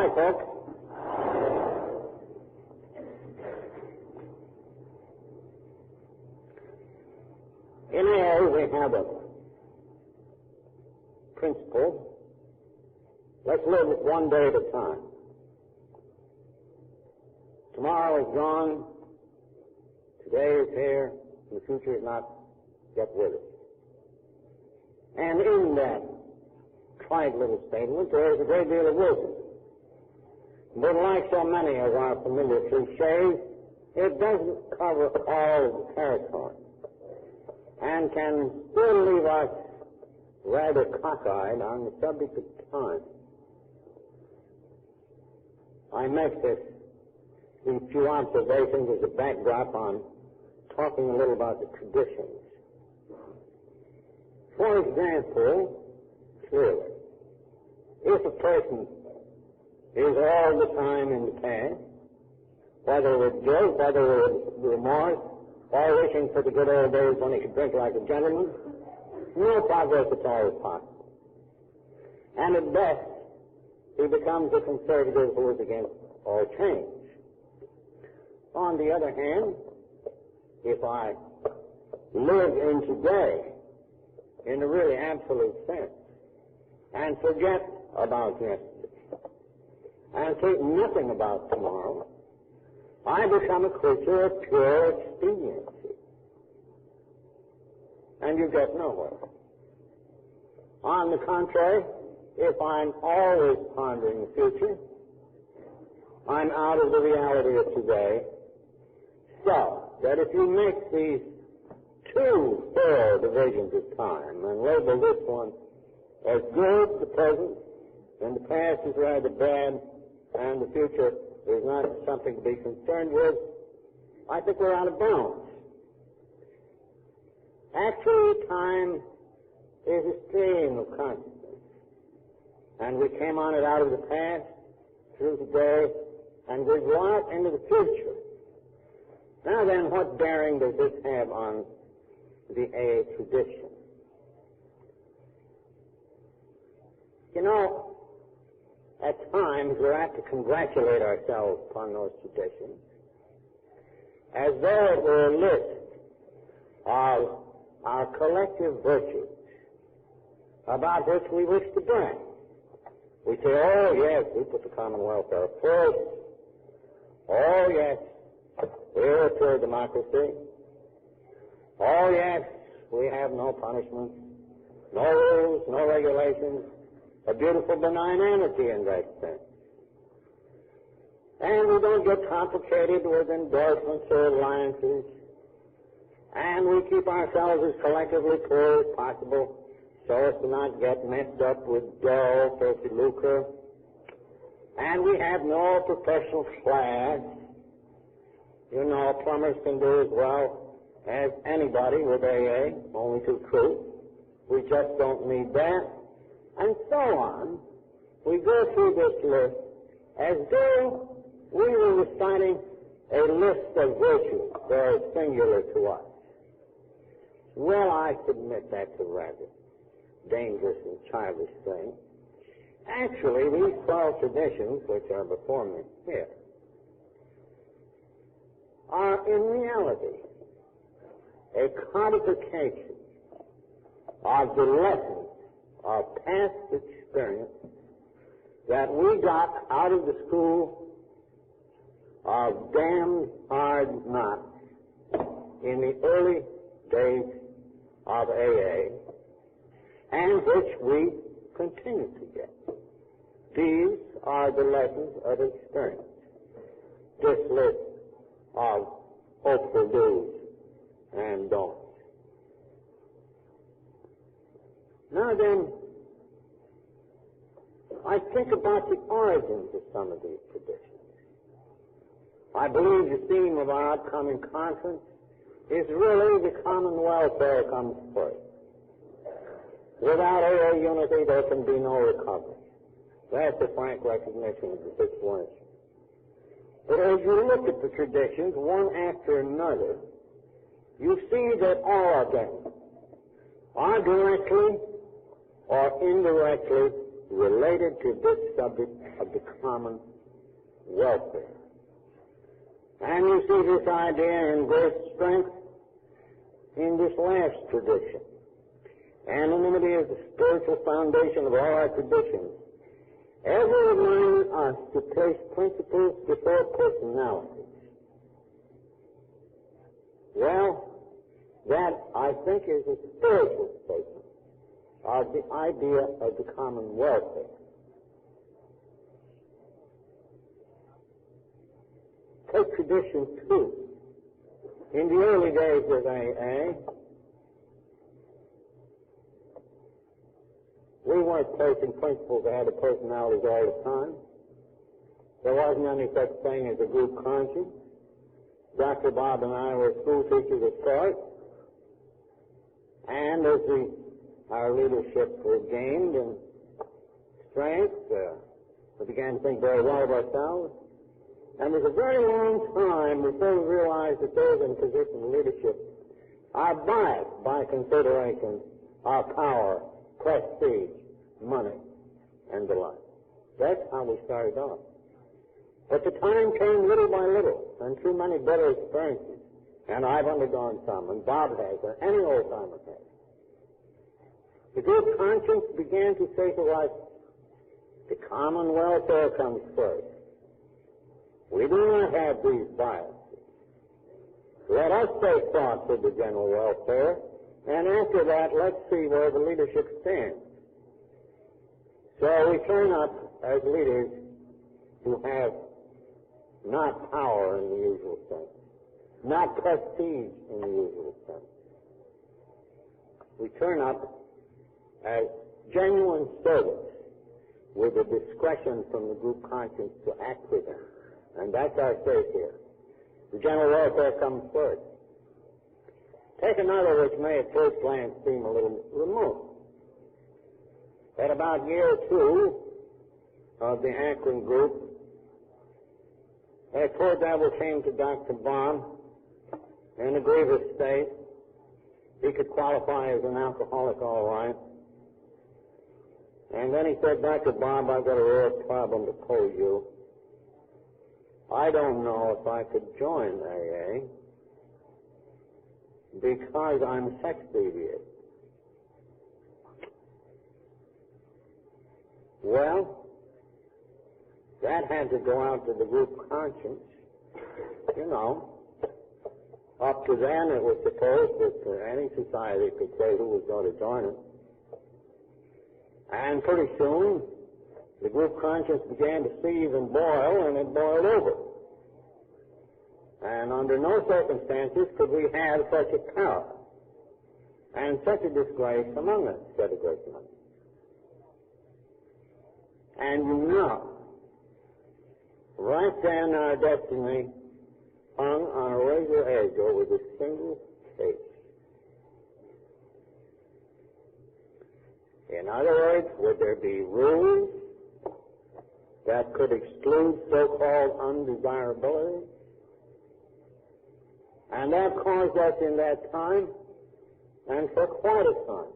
Hi, folks. In AA, we have a principle. Let's live one day at a time. Tomorrow is gone. Today is here. And the future is not yet with us. And in that trite little statement, there is a great deal of wisdom. But like so many of our familiar cliches, it doesn't cover all the territory and can still leave us rather cockeyed on the subject of time. I make these few observations as a backdrop on talking a little about the traditions. For example, clearly, if a person is all the time in the past, whether with guilt, whether with remorse, or wishing for the good old days when he could drink like a gentleman, no progress at all is possible. And at best, he becomes a conservative who is against all change. On the other hand, if I live in today in a really absolute sense and forget about yesterday and think nothing about tomorrow, I become a creature of pure expediency. And you get nowhere. On the contrary, if I'm always pondering the future, I'm out of the reality of today. So that if you make these two fair divisions of time and label this one as good, the present, and the past is rather bad, and the future is not something to be concerned with, I think we're out of bounds. Actually, time is a stream of consciousness, and we came on it out of the past, through today, and we go out into the future. Now then, what bearing does this have on the AA tradition? You know, at times we're apt to congratulate ourselves upon those traditions as though it were a list of our collective virtues about which we wish to brag. We say, oh yes, we put the common welfare first. Oh yes, we're a pure democracy. Oh yes, we have no punishments, no rules, no regulations, a beautiful benign anarchy in that sense. And we don't get complicated with endorsements or alliances. And we keep ourselves as collectively poor as possible so as to not get messed up with dull, filthy lucre. And we have no professional class. You know, plumbers can do as well as anybody with AA, only to the truth. We just don't need that. And so on. We go through this list as though we were reciting a list of virtues very singular to us. Well, I submit that's a rather dangerous and childish thing. Actually, these 12 traditions, which are before me here, are in reality a codification of the lessons of past experience that we got out of the school of damned hard knocks in the early days of AA, and which we continue to get. These are the lessons of experience. This list of hopeful do's and don'ts. Now then, I think about the origins of some of these traditions. I believe the theme of our upcoming conference is really the common welfare comes first. Without AA unity, there can be no recovery. That's a frank recognition of the situation. But as you look at the traditions, one after another, you see that all of them are directly or indirectly related to this subject of the common welfare. And you see this idea in great strength in this last tradition. Anonymity is the spiritual foundation of all our traditions, ever reminding us to place principles before personalities. Well, that, I think, is a spiritual statement of the idea of the common welfare. Take tradition 2. In the early days of AA, we weren't placing principles that had the personalities all the time. There wasn't any such thing as a group conscience. Dr. Bob and I were school teachers at start, and as our leadership gained in strength, we began to think very well of ourselves. And it was a very long time before we realized that those in position of leadership are biased by considerations of power, prestige, money, and the like. That's how we started off. But the time came little by little, and through many better experiences, and I've undergone some, and Bob has, and any old-timer has. The group conscience began to say to us, the common welfare comes first. We do not have these biases. Let us take thought for the general welfare, and after that, let's see where the leadership stands. So we turn up as leaders who have not power in the usual sense, not prestige in the usual sense. We turn up as genuine servants with the discretion from the group conscience to act with them. And that's our faith here. The general welfare comes first. Take another which may at first glance seem a little remote. At about year 2 of the Akron group, a poor devil came to Dr. Bob in a grievous state. He could qualify as an alcoholic all right. And then he said, Dr. Bob, I've got a real problem to pose you. I don't know if I could join AA because I'm sex deviant. Well, that had to go out to the group conscience. You know, up to then it was supposed that any society could say who was going to join it. And pretty soon, the group conscience began to seethe and boil, and it boiled over. And under no circumstances could we have such a power and such a disgrace among us, said a great man. And you know, right then our destiny hung on a razor edge over this single case. In other words, would there be rules that could exclude so-called undesirability? And that caused us in that time, and for quite a time,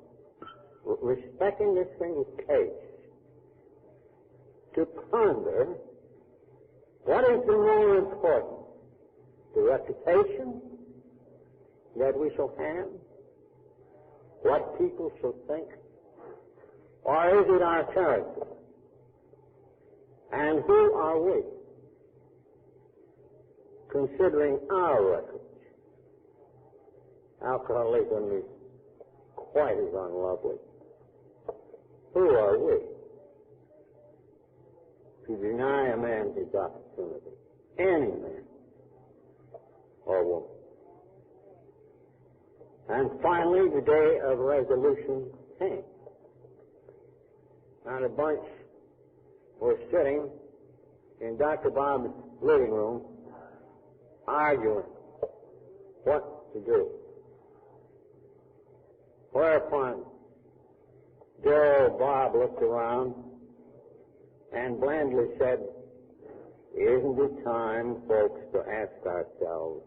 respecting this single case, to ponder what is the more important, the reputation that we shall have, what people shall think, or is it our character? And who are we, considering our record? Alcoholism is quite as unlovely. Who are we to deny a man his opportunity? Any man or woman. And finally, the day of resolution came. And a bunch were sitting in Dr. Bob's living room arguing what to do. Whereupon, dear old Bob looked around and blandly said, isn't it time, folks, to ask ourselves,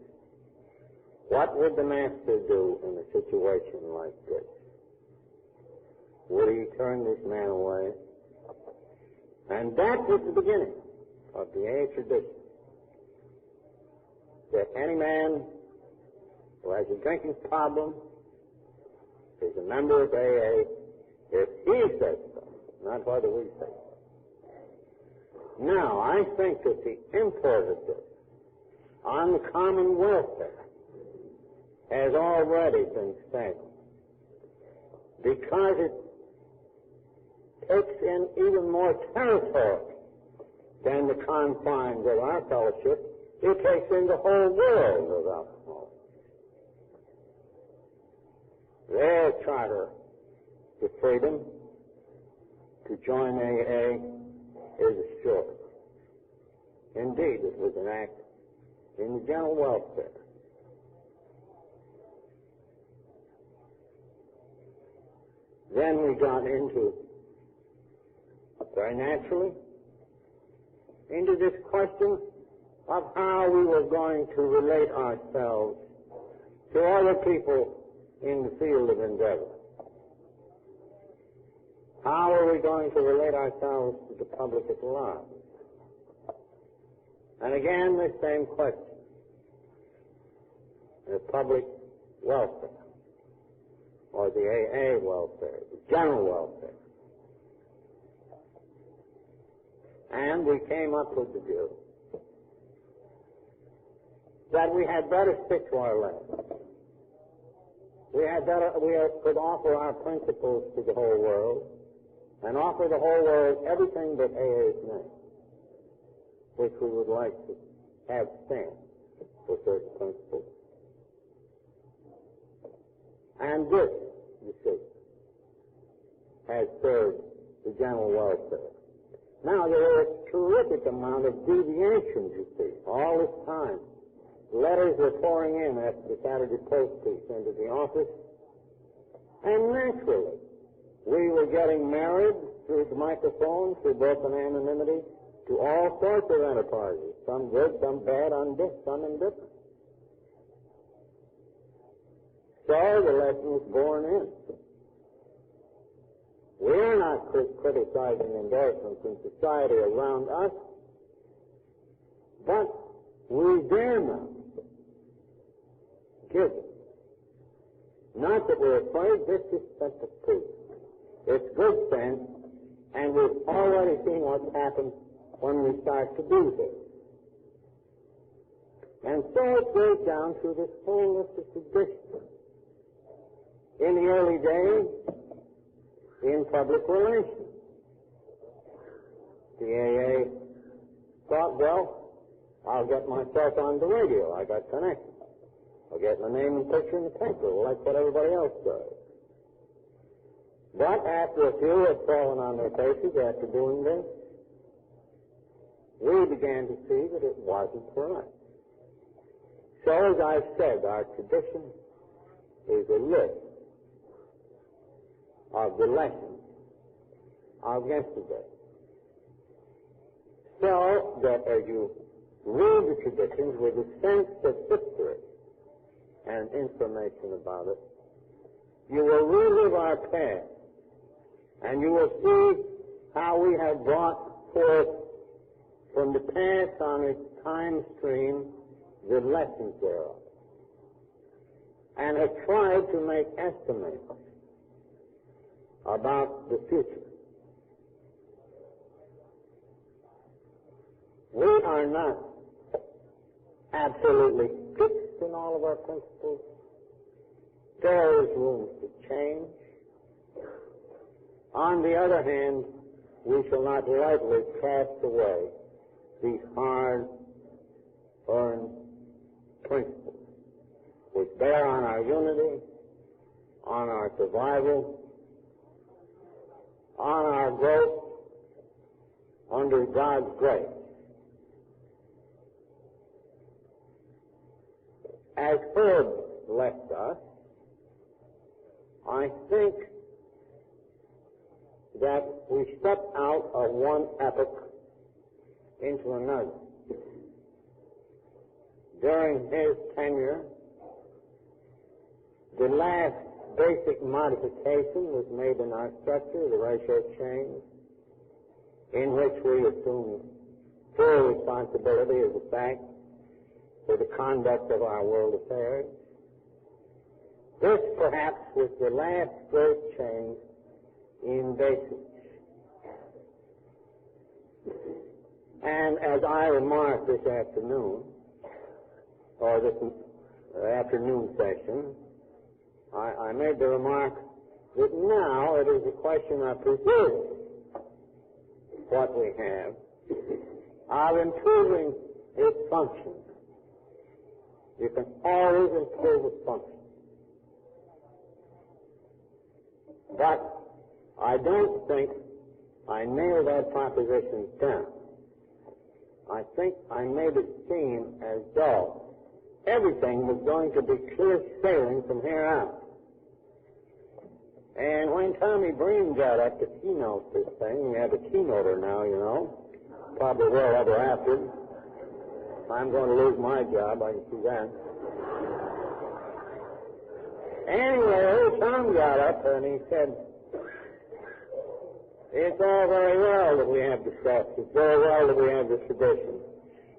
what would the master do in a situation like this? Would he turn this man away? And that was the beginning of the AA tradition. That any man who has a drinking problem is a member of AA if he says so, not whether we say so. Now, I think that the import of this on the common welfare has already been said, because it takes in even more territory than the confines of our fellowship. It takes in the whole world of alcohol. Their charter to freedom to join AA is assured. Indeed, it was an act in the general welfare. Then we got into, very naturally, into this question of how we were going to relate ourselves to other people in the field of endeavor. How are we going to relate ourselves to the public at large? And again, the same question. The public welfare, or the AA welfare, the general welfare. And we came up with the view that we had better stick to our lessons. We could offer our principles to the whole world and offer the whole world everything but AA's name, which we would like to have stand for certain principles. And this, you see, has served the general welfare. Now, there is a terrific amount of deviations, you see, all this time. Letters were pouring in after the Saturday Post piece into the office. And naturally, we were getting married through the microphone, through broken anonymity, to all sorts of enterprises, some good, some bad, some indifferent. So the lesson was born in. We're not criticizing endorsements in society around us, but we dare not give it. Not that we're afraid, this is such a truth. It's good sense, and we've already seen what's happened when we start to do this. And so it goes down through this whole list of traditions. In the early days, in public relations, the AA thought, well, I'll get myself on the radio. I got connected. I'll get my name and picture in the paper, like what everybody else does. But after a few had fallen on their faces after doing this, we began to see that it wasn't for us. So, as I said, our tradition is a list of the lessons of yesterday. So that as you read the traditions with a sense of history and information about it, you will relive our past, and you will see how we have brought forth from the past on its time stream the lessons thereof, and have tried to make estimates about the future. We are not absolutely fixed in all of our principles. There is room to change. On the other hand, we shall not lightly cast away these hard-earned principles which bear on our unity, on our survival, on our growth under God's grace. As Herb left us, I think that we step out of one epoch into another. During his tenure, the last basic modification was made in our structure, the ratio change. in which we assume full responsibility as a fact for the conduct of our world affairs. This, perhaps, was the last great change in basics. And as I remarked this afternoon, or this afternoon session, I made the remark that now it is a question of preserving what we have, of improving its function. You can always improve its function. But I don't think I nailed that proposition down. I think I made it seem as though everything was going to be clear sailing from here out. And when Tommy Breen got up to keynote this thing, we have a keynoter now, you know, probably will ever after. I'm going to lose my job, I can see that. Anyway, Tom got up and he said, it's all very well that we have the stuff. It's very well that we have the tradition.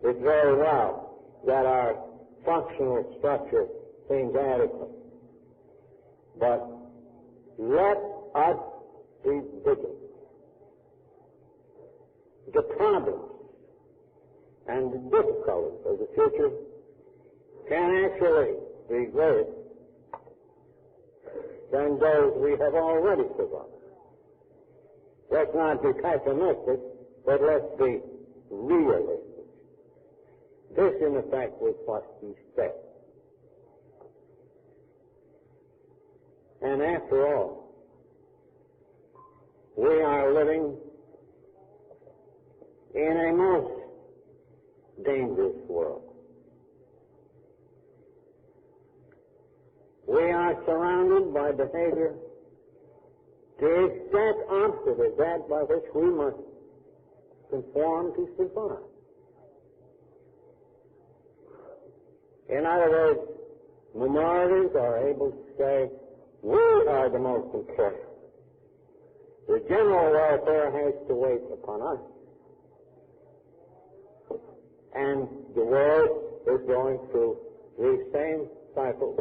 It's very well that our functional structure seems adequate. But let us be vigilant. The problems and the difficulties of the future can actually be greater than those we have already survived. Let's not be pessimistic, but let's be realistic. This, in effect, was what he said. And after all, we are living in a most dangerous world. We are surrounded by behavior the exact opposite of that by which we must conform to survive. In other words, minorities are able to say, we are the most important. The general welfare has to wait upon us. And the world is going through these same cycles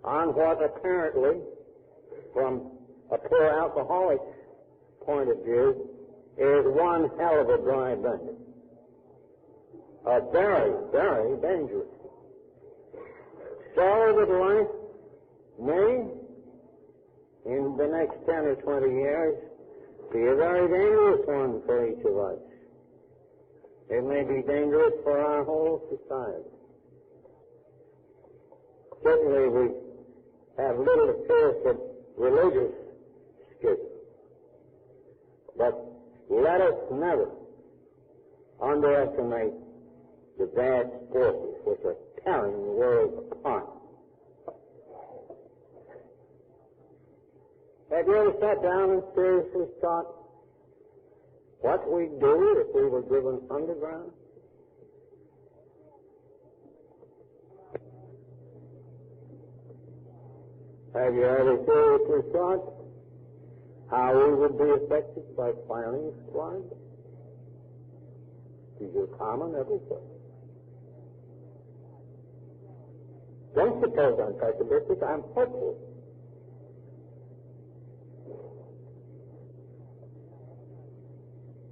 on what apparently, from a poor alcoholic's point of view, is one hell of a dry bender. A very, very dangerous one. So that life may, in the next 10 or 20 years, be a very dangerous one for each of us. It may be dangerous for our whole society. Certainly we have little to fear from religious schism. But let us never underestimate the vast forces which are tearing the world apart. Have you ever sat down and seriously thought what we'd do if we were driven underground? Have you ever seriously thought how we would be affected by firing squads? These are common everywhere. Don't suppose I'm pessimistic, I'm hopeful.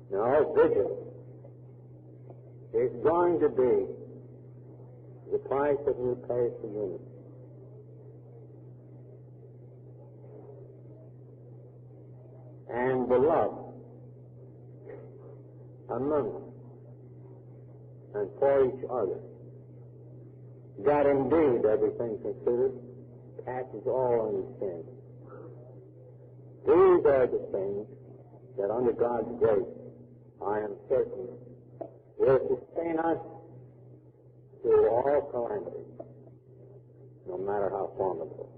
No, vigilance is going to be the price that we pay for unity. And the love among us and for each other, that indeed, everything considered, passes all understanding. These are the things that under God's grace, I am certain, will sustain us through all calamities, no matter how formidable.